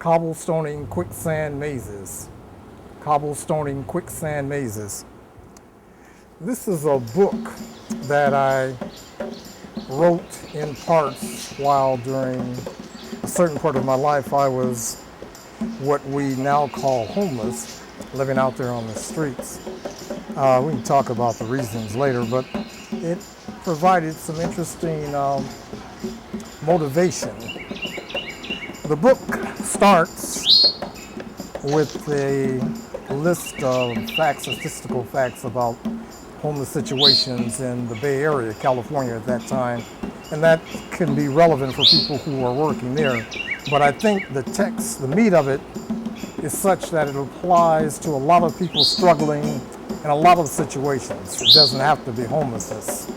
Cobblestoning quicksand mazes. Cobblestoning quicksand mazes. This is a book that I wrote in parts while during a certain part of my life I was what we now call homeless, living out there on the streets. We can talk about the reasons later, but it provided some interesting motivation. The book starts with a list of facts, statistical facts about homeless situations in the Bay Area, California at that time, and that can be relevant for people who are working there. But I think the text, the meat of it, is such that it applies to a lot of people struggling in a lot of situations. It doesn't have to be homelessness.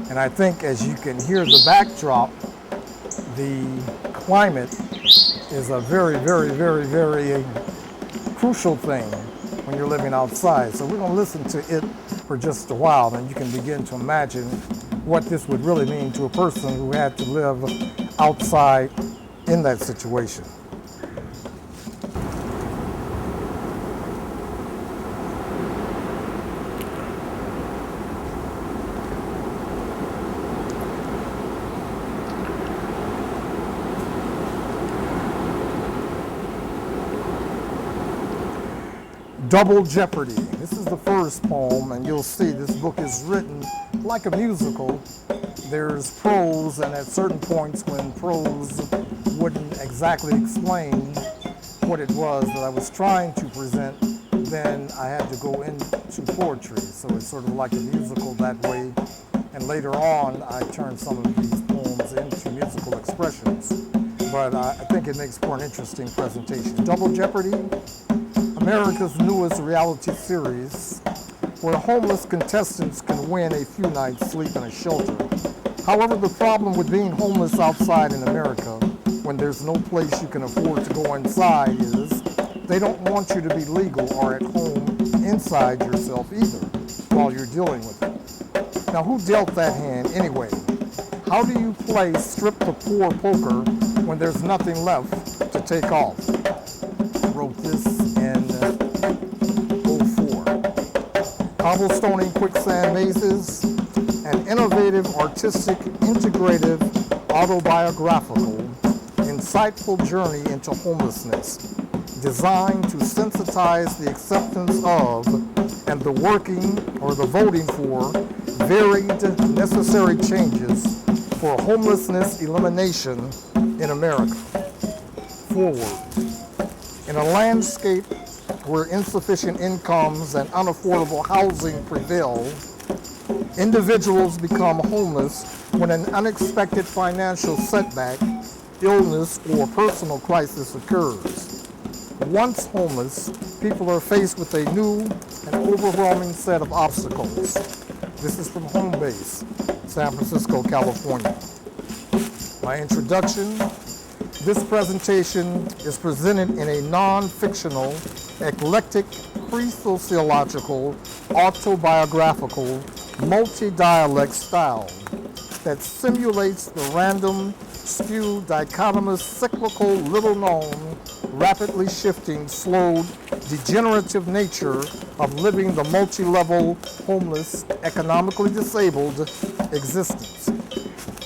And I think as you can hear the backdrop, the climate is a very, very, very, very crucial thing when you're living outside. So we're going to listen to it for just a while, and you can begin to imagine what this would really mean to a person who had to live outside in that situation. Double Jeopardy. This is the first poem, and you'll see this book is written like a musical. There's prose, and at certain points when prose wouldn't exactly explain what it was that I was trying to present, then I had to go into poetry. So it's sort of like a musical that way. And later on, I turned some of these poems into musical expressions. But I think it makes for an interesting presentation. Double Jeopardy, America's newest reality series, where homeless contestants can win a few nights' sleep in a shelter. However, the problem with being homeless outside in America, when there's no place you can afford to go inside, is they don't want you to be legal or at home inside yourself either while you're dealing with it. Now, who dealt that hand anyway? How do you play strip the poor poker when there's nothing left to take off? I wrote this in 04. Cobblestoning quicksand mazes, an innovative, artistic, integrative, autobiographical, insightful journey into homelessness, designed to sensitize the acceptance of and the working or the voting for varied necessary changes for homelessness elimination in America. Forward. In a landscape where insufficient incomes and unaffordable housing prevail, individuals become homeless when an unexpected financial setback, illness, or personal crisis occurs. Once homeless, people are faced with a new and overwhelming set of obstacles. This is from home base, San Francisco, California. My introduction. This presentation is presented in a non-fictional, eclectic, pre-sociological, autobiographical, multi-dialect style that simulates the random, skewed, dichotomous, cyclical, little-known, rapidly shifting, slowed, degenerative nature of living the multi-level, homeless, economically disabled existence.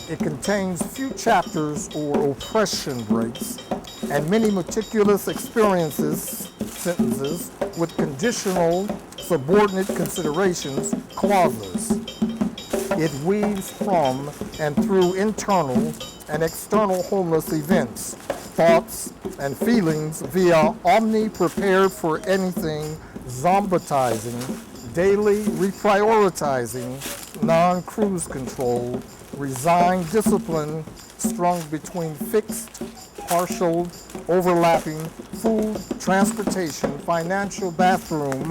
It contains few chapters or oppression breaks and many meticulous experiences, sentences, with conditional subordinate considerations, clauses. It weaves from and through internal and external homeless events, thoughts, and feelings via omni-prepared for anything, zombitizing, daily reprioritizing, non-cruise control, resigned discipline strung between fixed, partial, overlapping food, transportation, financial, bathroom,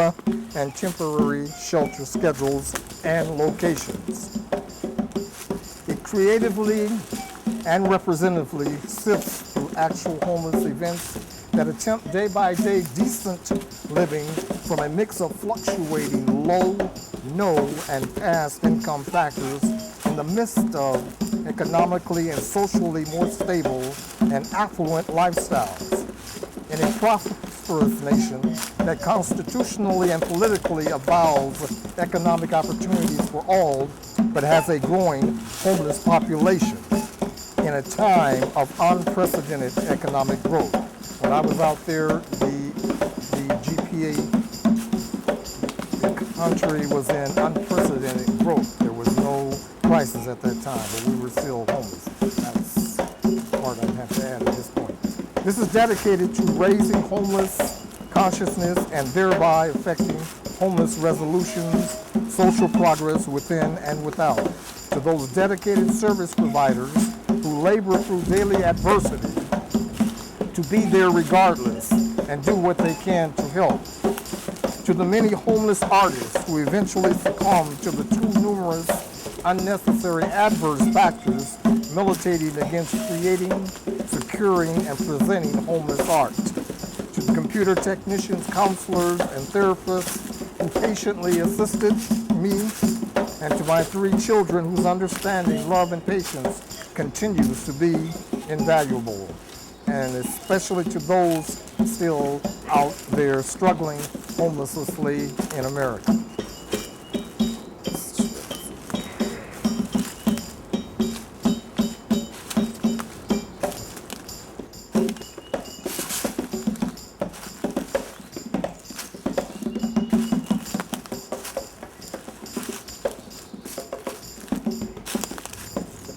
and temporary shelter schedules and locations. It creatively and representatively sifts through actual homeless events that attempt day by day decent living from a mix of fluctuating low, no, and past income factors in the midst of economically and socially more stable and affluent lifestyles. In a prosperous nation that constitutionally and politically avows economic opportunities for all, but has a growing homeless population in a time of unprecedented economic growth. When I was out there, the GPA, the country was in unprecedented growth. There was no crisis at that time, but we were still homeless. That's the part I'd have to add at this point. This is dedicated to raising homeless consciousness and thereby affecting homeless resolutions, social progress within and without. To those dedicated service providers who labor through daily adversity to be there regardless and do what they can to help. To the many homeless artists who eventually succumb to the too numerous unnecessary adverse factors militating against creating, securing, and presenting homeless art. To the computer technicians, counselors, and therapists who patiently assisted me, and to my 3 children whose understanding, love, and patience continues to be invaluable. And especially to those still out there struggling homelessly in America.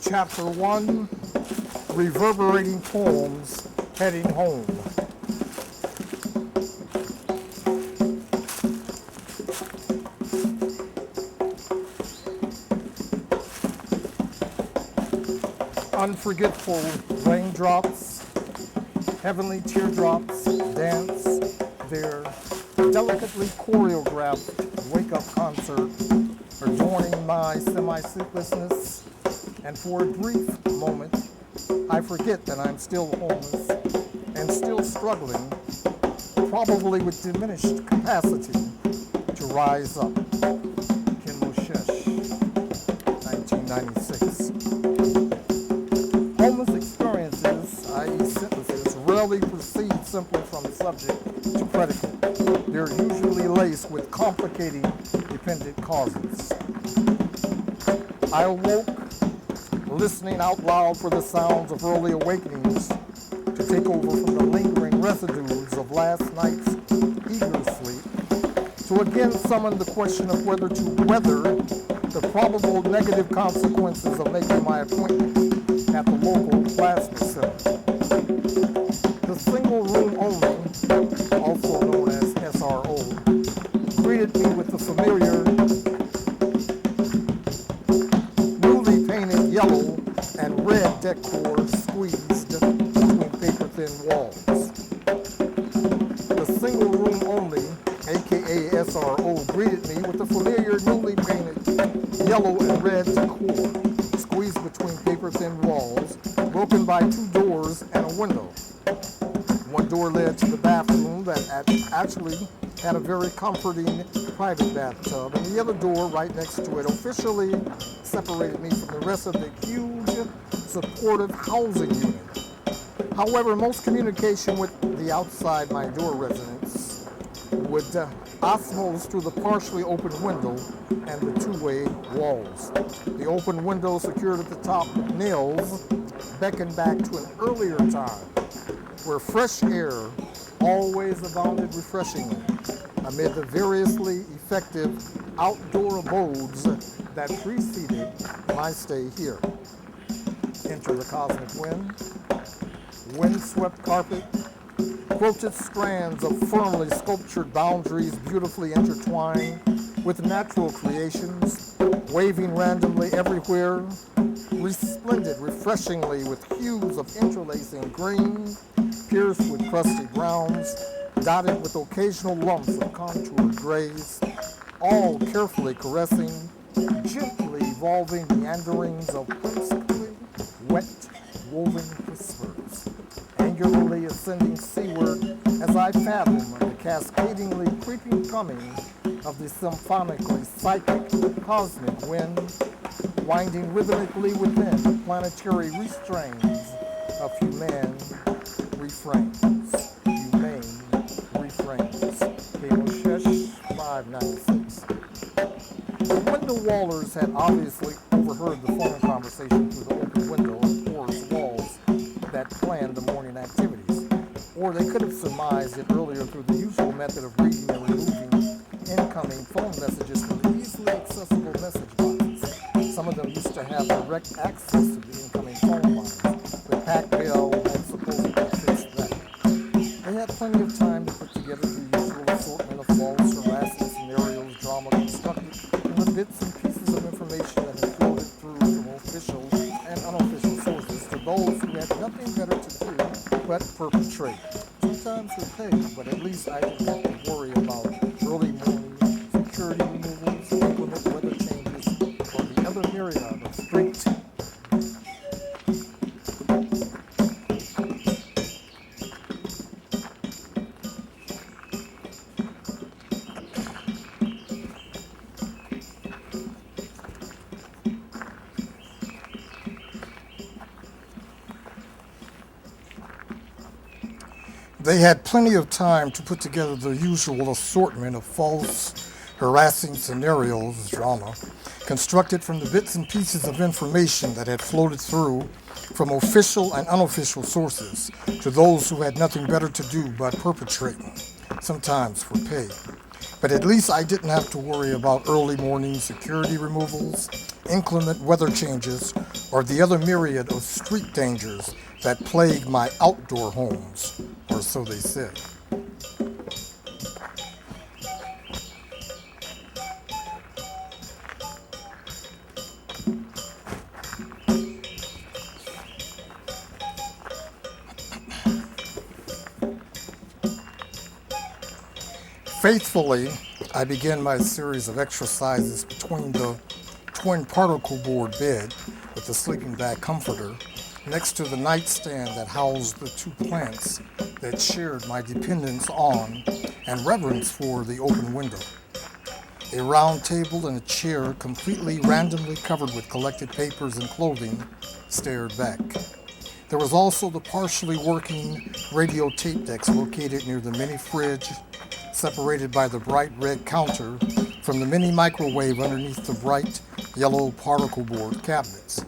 Chapter 1, Reverberating Poems, Heading Home. Unforgetful raindrops, heavenly teardrops dance their delicately choreographed wake-up concert, adorning my semi-sleeplessness. And for a brief moment, I forget that I'm still homeless and still struggling, probably with diminished capacity to rise up. Moshesh, 1996. Homeless experiences, i.e. sentences, rarely proceed simply from subject to predicate. They're usually laced with complicating dependent causes. I awoke listening out loud for the sounds of early awakenings to take over from the lingering residues of last night's eager sleep, to again summon the question of whether to weather the probable negative consequences of making my appointment at the local plasma center. The single room only, also known as SRO, greeted me with the familiar yellow and red decor squeezed between paper-thin walls. The single room only, aka SRO, greeted me with the familiar newly painted yellow and red decor squeezed between paper-thin walls, broken by 2 doors and a window. One door led to the bathroom that actually had a very comforting private bathtub, and the other door right next to it officially separated me from the rest of the huge, supportive housing unit. However, most communication with the outside my door residents would osmose through the partially open window and the 2-way walls. The open window secured at the top with nails beckoned back to an earlier time where fresh air always abounded refreshingly amid the variously effective outdoor abodes that preceded my stay here. Enter the cosmic wind, windswept carpet, quilted strands of firmly sculptured boundaries beautifully intertwined with natural creations, waving randomly everywhere, resplendent refreshingly with hues of interlacing green, pierced with crusty browns, dotted with occasional lumps of contoured grays, all carefully caressing, gently evolving meanderings of whimsically wet, woven whispers, angularly ascending seaward as I fathom the cascadingly creeping coming of the symphonically psychic cosmic wind, winding rhythmically within the planetary restraints of humane refrains. Humane refrains. Okay, Moshesh 596. The window wallers had obviously overheard the phone conversation through the open window of porous walls that planned the morning activities. Or they could have surmised it earlier through the usual method of reading and removing incoming phone messages from the easily accessible message boxes. Some of them used to have direct access to the incoming phone lines, but Pac Bell had supposedly fixed that. They had plenty of time to put together the usual assortment of false, harassing scenarios, drama constructed from the bits and pieces of information that had floated through from official and unofficial sources to those who had nothing better to do but perpetrate. Sometimes they paid, but at least I didn't have to worry about early morning security removals, inclement weather changes, or the other myriad of street. They had plenty of time to put together the usual assortment of false, harassing scenarios, drama, constructed from the bits and pieces of information that had floated through from official and unofficial sources to those who had nothing better to do but perpetrating, sometimes for pay. But at least I didn't have to worry about early morning security removals, inclement weather changes, or the other myriad of street dangers that plague my outdoor homes, or so they said. Faithfully, I began my series of exercises between the twin particle board bed with the sleeping bag comforter next to the nightstand that housed the two plants that shared my dependence on and reverence for the open window. A round table and a chair completely randomly covered with collected papers and clothing stared back. There was also the partially working radio tape decks located near the mini fridge, separated by the bright red counter from the mini microwave underneath the bright yellow particle board cabinets.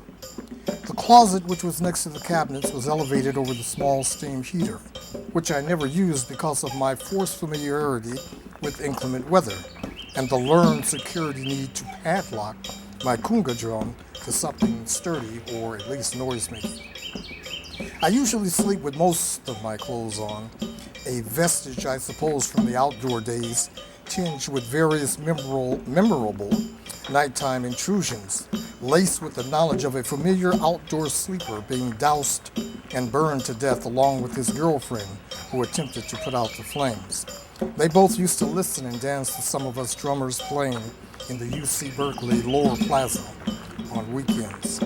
The closet, which was next to the cabinets, was elevated over the small steam heater, which I never used because of my forced familiarity with inclement weather and the learned security need to padlock my kunga drum to something sturdy or at least noise-making. I usually sleep with most of my clothes on, a vestige, I suppose, from the outdoor days, tinged with various memorable nighttime intrusions, laced with the knowledge of a familiar outdoor sleeper being doused and burned to death along with his girlfriend who attempted to put out the flames. They both used to listen and dance to some of us drummers playing in the UC Berkeley Lower Plaza on weekends.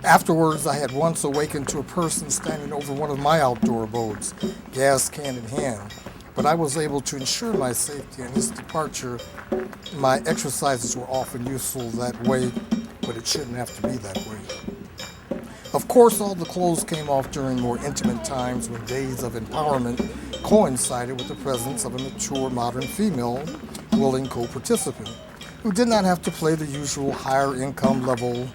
Afterwards, I had once awakened to a person standing over one of my outdoor abodes, gas can in hand, but I was able to ensure my safety and his departure. My exercises were often useful that way, but it shouldn't have to be that way. Of course, all the clothes came off during more intimate times when days of empowerment coincided with the presence of a mature modern female willing co-participant who did not have to play the usual higher income level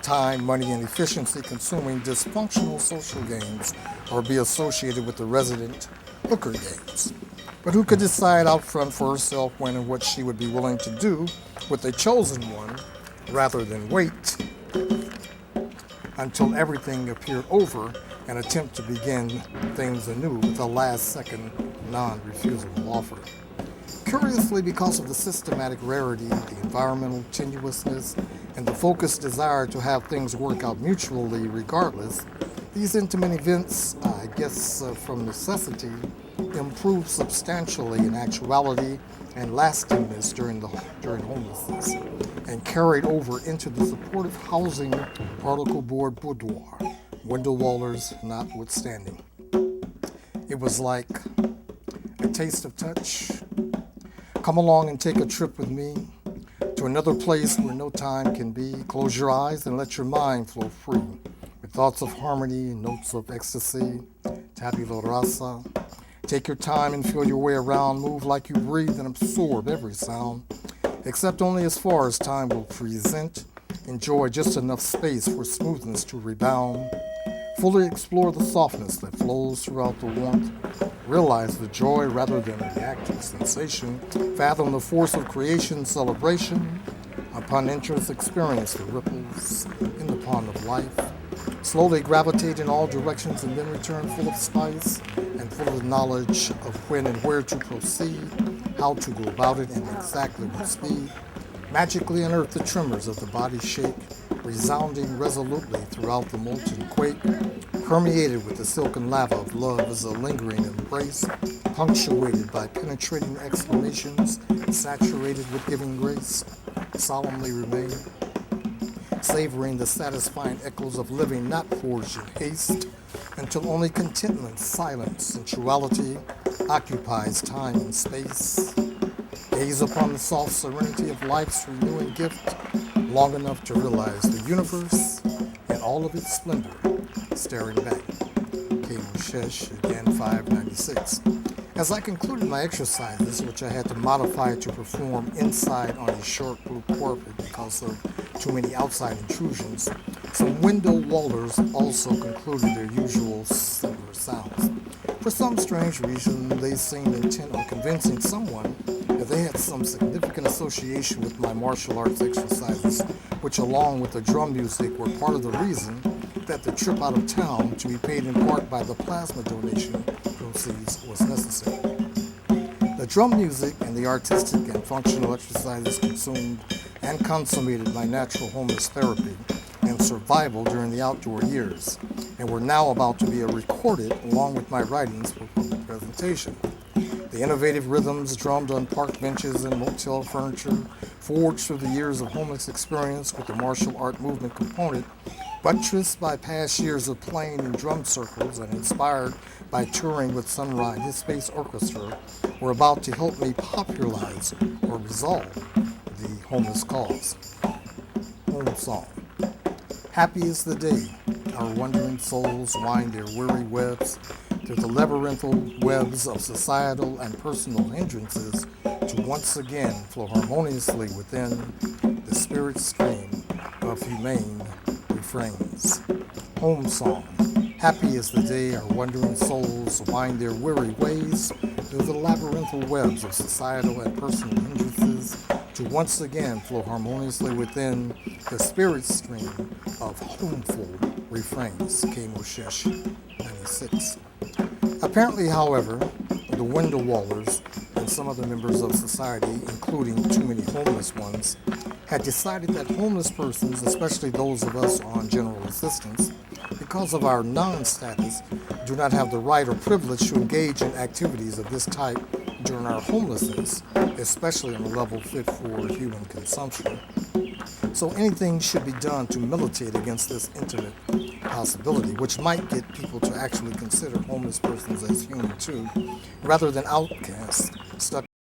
time, money, and efficiency consuming dysfunctional social games or be associated with the resident hooker games, but who could decide out front for herself when and what she would be willing to do with a chosen one rather than wait until everything appeared over and attempt to begin things anew with a last-second, non-refusable offer. Curiously, because of the systematic rarity, the environmental tenuousness, and the focused desire to have things work out mutually regardless, these intimate events, I guess from necessity, improved substantially in actuality and lastingness during homelessness, and carried over into the supportive housing particle board boudoir, window wallers notwithstanding. It was like a taste of touch. Come along and take a trip with me to another place where no time can be. Close your eyes and let your mind flow free with thoughts of harmony, notes of ecstasy, tabula rasa. Take your time and feel your way around, move like you breathe and absorb every sound, except only as far as time will present. Enjoy just enough space for smoothness to rebound. Fully explore the softness that flows throughout the warmth. Realize the joy rather than react to sensation. Fathom the force of creation, celebration. Upon entrance, experience the ripples in the pond of life. Slowly gravitate in all directions and then return full of spice and full of knowledge of when and where to proceed, how to go about it, and exactly what speed. Magically unearth the tremors of the body shake, resounding resolutely throughout the molten quake, permeated with the silken lava of love as a lingering embrace, punctuated by penetrating exclamations, saturated with giving grace. Solemnly remain, savoring the satisfying echoes of living not forged in haste, until only contentment, silence, sensuality occupies time and space. Gaze upon the soft serenity of life's renewing gift, long enough to realize the universe in all of its splendor, staring back. Moshesh, again 596. As I concluded my exercises, which I had to modify to perform inside on a short blue carpet because of too many outside intrusions, some window wallers also concluded their usual similar sounds. For some strange reason, they seemed intent on convincing someone that they had some significant association with my martial arts exercises, which along with the drum music were part of the reason that the trip out of town, to be paid in part by the plasma donation proceeds, was necessary. The drum music and the artistic and functional exercises consumed and consummated my natural homeless therapy and survival during the outdoor years, and were now about to be recorded along with my writings for public presentation. The innovative rhythms drummed on park benches and motel furniture, forged through the years of homeless experience with the martial art movement component, buttressed by past years of playing in drum circles and inspired by touring with Sunrise His Space Orchestra, were about to help me popularize or resolve the homeless cause. Home song. Happy is the day our wandering souls wind their weary webs through the labyrinthal webs of societal and personal hindrances to once again flow harmoniously within the spirit stream of humane refrains. Home song. Happy is the day our wandering souls wind their weary ways through the labyrinthal webs of societal and personal hindrances to once again flow harmoniously within the spirit stream of homeful refrains. Moshesh 96. Apparently, however, the window wallers and some other members of society, including too many homeless ones, had decided that homeless persons, especially those of us on general assistance, because of our non-status, do not have the right or privilege to engage in activities of this type during our homelessness, especially on a level fit for human consumption. So anything should be done to militate against this intimate possibility, which might get people to actually consider homeless persons as human too, rather than outcasts stuck